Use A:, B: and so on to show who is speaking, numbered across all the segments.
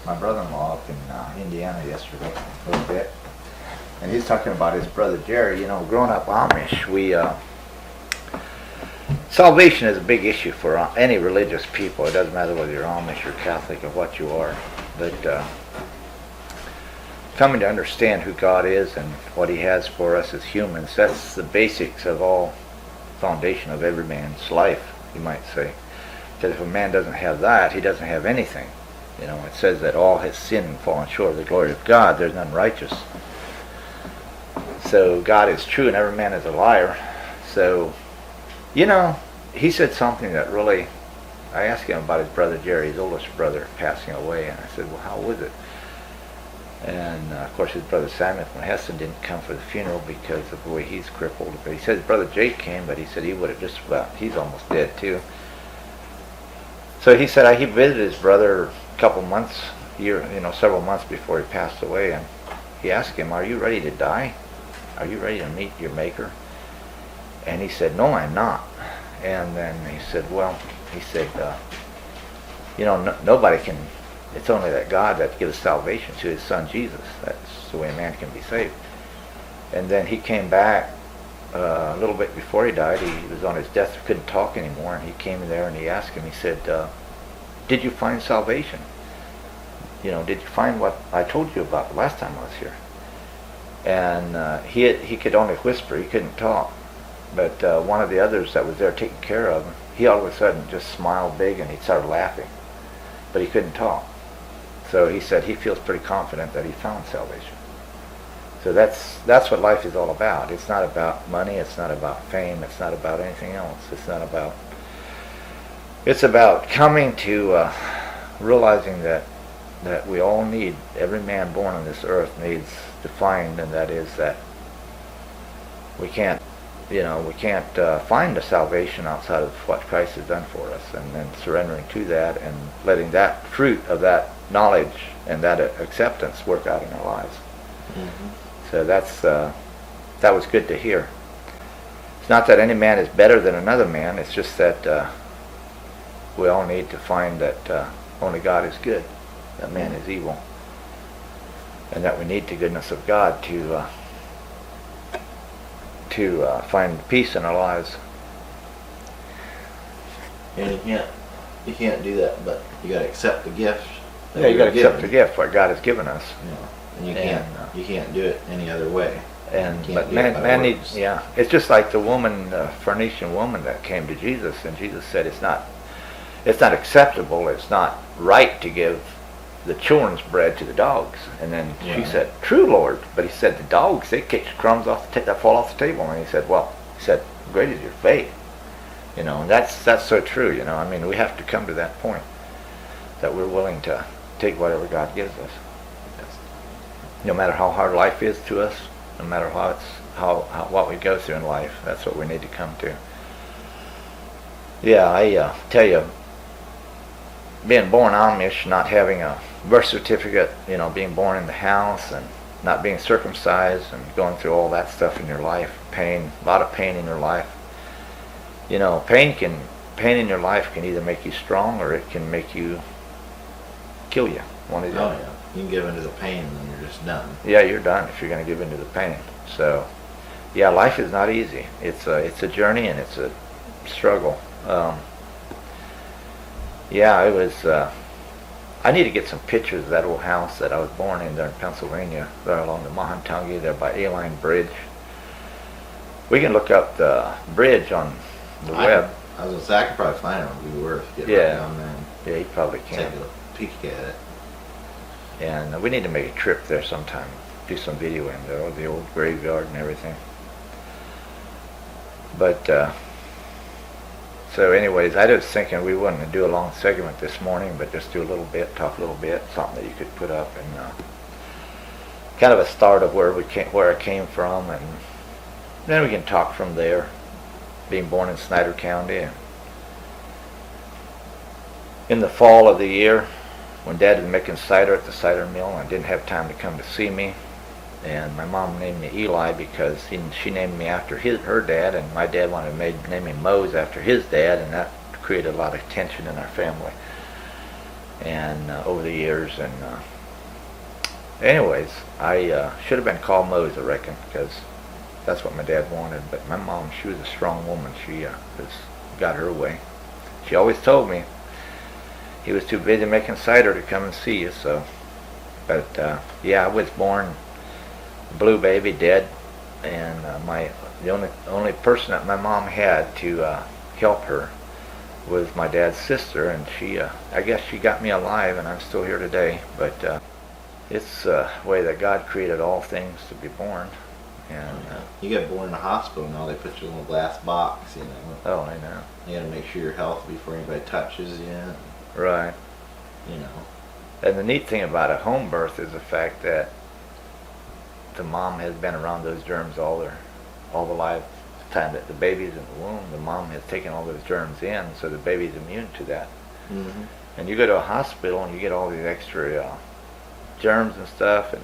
A: my brother-in-law up in Indiana yesterday a little bit, and he's talking about his brother Jerry. You know, growing up Amish, salvation is a big issue for any religious people. It doesn't matter whether you're Amish or Catholic or what you are, but coming to understand who God is and what He has for us as humans, that's the basics of all foundation of every man's life, you might say. Because if a man doesn't have that, he doesn't have anything. You know, it says that all has sinned and fallen short of the glory of God. There's none righteous. So God is true and every man is a liar. So, you know, he said something that really, I asked him about his brother Jerry, his oldest brother, passing away, and I said, well, how was it? And of course his brother Samuel from Hessen didn't come for the funeral because of the way he's crippled. But he said his brother Jake came, but he said he would have just about, he's almost dead too. So he said he visited his brother a couple months, several months before he passed away, and he asked him, are you ready to die? Are you ready to meet your maker? And he said, no, I'm not. And then he said, nobody can, it's only that God that gives salvation to His Son Jesus. That's the way a man can be saved. And then he came back a little bit before he died. He was on his death, couldn't talk anymore, and he came there and he asked him, he said, did you find salvation? You know, did you find what I told you about the last time I was here? And he could only whisper, he couldn't talk. But one of the others that was there taking care of him, he all of a sudden just smiled big and he started laughing. But he couldn't talk. So he said he feels pretty confident that he found salvation. So that's what life is all about. It's not about money, it's not about fame, it's not about anything else. It's about coming to realizing that we all need, every man born on this earth needs to find, and that is that we can't find the salvation outside of what Christ has done for us, and then surrendering to that and letting that fruit of that knowledge and that acceptance work out in our lives. Mm-hmm. So that was good to hear. It's not that any man is better than another man, it's just that we all need to find that only God is good, that man is evil, and that we need the goodness of God to find peace in our lives.
B: And you can't do that, but you got to accept the gift.
A: Yeah, you got to accept the gift what God has given us.
B: Yeah. And you can't do it any other way.
A: But man needs. Yeah, it's just like the woman, Phoenician woman that came to Jesus, and Jesus said it's not acceptable, it's not right to give the children's bread to the dogs. And then she said, true, Lord. But he said, the dogs, they catch crumbs that fall off the table. And he said, great is your faith. You know, and that's so true, you know. I mean, we have to come to that point that we're willing to take whatever God gives us. No matter how hard life is to us, no matter what we go through in life, that's what we need to come to. Yeah, I tell you, being born Amish, not having a birth certificate, you know, being born in the house and not being circumcised and going through all that stuff in your life, pain, a lot of pain in your life. You know, pain in your life can either make you strong or it can make you kill you. One of the other.
B: Yeah. You can give into the pain and then you're just done.
A: Yeah, you're done if you're going to give into the pain. So, yeah, life is not easy. It's a journey and it's a struggle. Yeah, it was. I need to get some pictures of that old house that I was born in there in Pennsylvania, there along the Mahantungi, there by A-Line Bridge. We can look up the bridge on the web.
B: I was going to say, I could probably find it on Google Earth. Get right down there.
A: Yeah, you probably can.
B: Take a peek at it.
A: And we need to make a trip there sometime, do some video in there, the old graveyard and everything. But, so anyways, I was thinking we wouldn't do a long segment this morning, but just do a little bit, talk a little bit, something that you could put up, and kind of a start of where I came from, and then we can talk from there, being born in Snyder County. In the fall of the year, when Dad was making cider at the cider mill, I didn't have time to come to see me, and my mom named me Eli because she named me after her dad, and my dad wanted to name me Mose after his dad, and that created a lot of tension in our family. and over the years. And anyways, I should have been called Mose, I reckon, because that's what my dad wanted. But my mom, she was a strong woman. She just got her way. She always told me he was too busy making cider to come and see you. So, but yeah, I was born blue baby, dead, and the only person that my mom had to help her was my dad's sister, and she I guess she got me alive, and I'm still here today. But it's the way that God created all things to be born. And
B: you get born in a hospital now, they put you in a little glass box, you know.
A: oh, I know.
B: You gotta make sure you're healthy before anybody touches you,
A: Right.
B: you know.
A: And the neat thing about a home birth is the fact that the mom has been around those germs all the lifetime that the baby's in the womb. The mom has taken all those germs in, so the baby's immune to that.
B: Mm-hmm.
A: And you go to a hospital and you get all these extra germs and stuff, and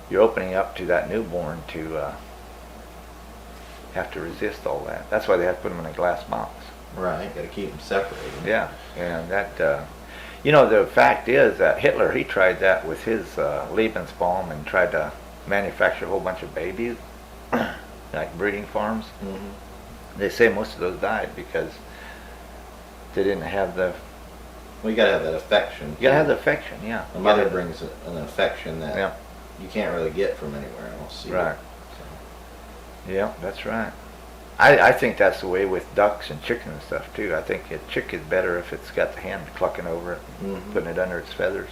A: you're opening up to that newborn to have to resist all that. That's why they have to put them in a glass box.
B: Right, gotta keep them separated.
A: Yeah, and that, you know, the fact is that Hitler, he tried that with his Lebensbaum and tried to manufacture a whole bunch of babies, like breeding farms.
B: Mm-hmm.
A: They say most of those died because they didn't have the...
B: Well, you gotta have that affection.
A: You gotta have the affection, yeah.
B: A mother brings an affection that
A: Yeah.
B: you can't really get from anywhere else.
A: Right. Yeah, that's right. I think that's the way with ducks and chicken and stuff too. I think a chick is better if it's got the hand clucking over it, and
B: Mhm.
A: putting it under its feathers,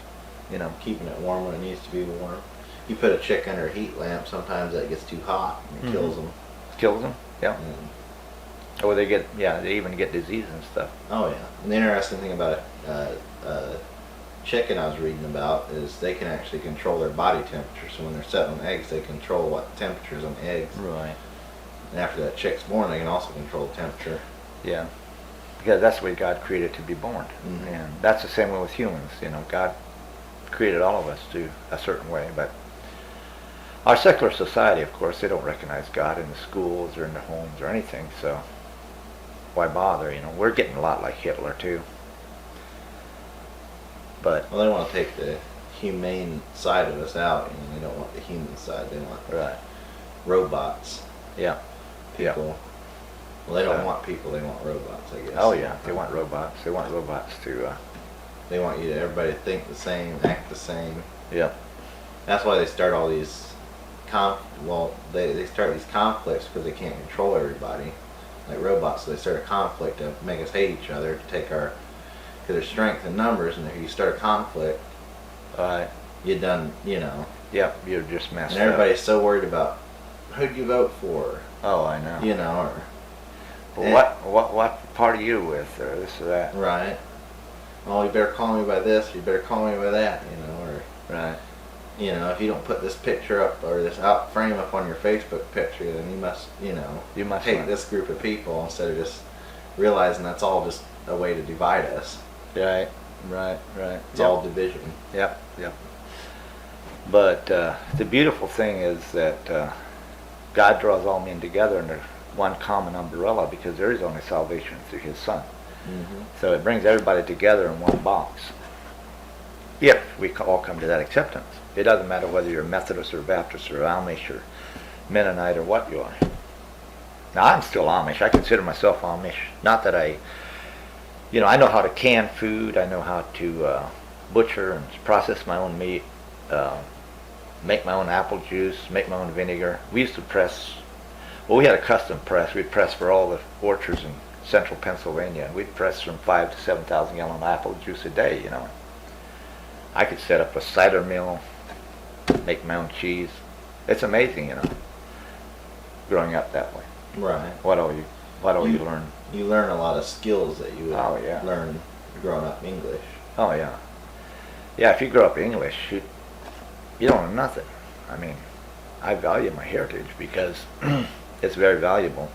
A: you know.
B: Keeping it warm when it needs to be warm. You put a chick under a heat lamp, sometimes that gets too hot and it kills them.
A: Kills them, yeah.
B: And,
A: Or they they even get disease and stuff.
B: oh yeah. And the interesting thing about chicken I was reading about is they can actually control their body temperature. So when they're setting eggs, they control what temperatures on the eggs.
A: Right.
B: And after that chick's born, they can also control the temperature.
A: Yeah. Because that's the way God created to be born.
B: Mhm.
A: And that's the same way with humans. You know, God created all of us to a certain way. But our secular society, of course, they don't recognize God in the schools or in the homes or anything. So why bother? You know, we're getting a lot like Hitler too. But
B: Well, they want to take the humane side of us out. You know, they don't want the human side. They want
A: right.
B: robots.
A: Yeah. Yeah.
B: People. Well, they don't want people. They want robots, I guess.
A: Oh yeah, they want robots. They want robots to.
B: They want you to everybody to think the same, act the same.
A: Yeah.
B: That's why they start all these they start these conflicts because they can't control everybody like robots. So they start a conflict to make us hate each other, to take our, because there's strength in numbers, and if you start a conflict, you're done. You know.
A: Yep. You're just messed
B: And everybody's so worried about who'd you vote for.
A: up. Oh, I know.
B: You know, or
A: Well, what party you with, or this or that?
B: right. Oh, you better call me by this. Or you better call me by that. You know, or
A: Right.
B: you know, if you don't put this picture up or this out frame up on your Facebook picture, then you must,
A: You must
B: hate
A: not.
B: this group of people instead of just realizing that's all just a way to divide us.
A: Right. Right. Right.
B: It's all division.
A: Yep. Yep. But the beautiful thing is that God draws all men together under one common umbrella because there is only salvation through His Son.
B: Mm-hmm.
A: So it brings everybody together in one box. If we all come to that acceptance. It doesn't matter whether you're Methodist or Baptist or Amish or Mennonite or what you are. Now I'm still Amish. I consider myself Amish. Not that I know how to can food. I know how to butcher and process my own meat, make my own apple juice, make my own vinegar. We used to press, we had a custom press. We'd press for all the orchards in central Pennsylvania. We'd press from 5,000 to 7,000 gallon apple juice a day, I could set up a cider mill, make my own cheese. It's amazing, growing up that way.
B: Right.
A: What all you learn.
B: You learn a lot of skills that you would
A: Oh, yeah.
B: learn growing up English.
A: Oh yeah. Yeah, if you grow up English, you don't know nothing. I mean, I value my heritage because it's very valuable.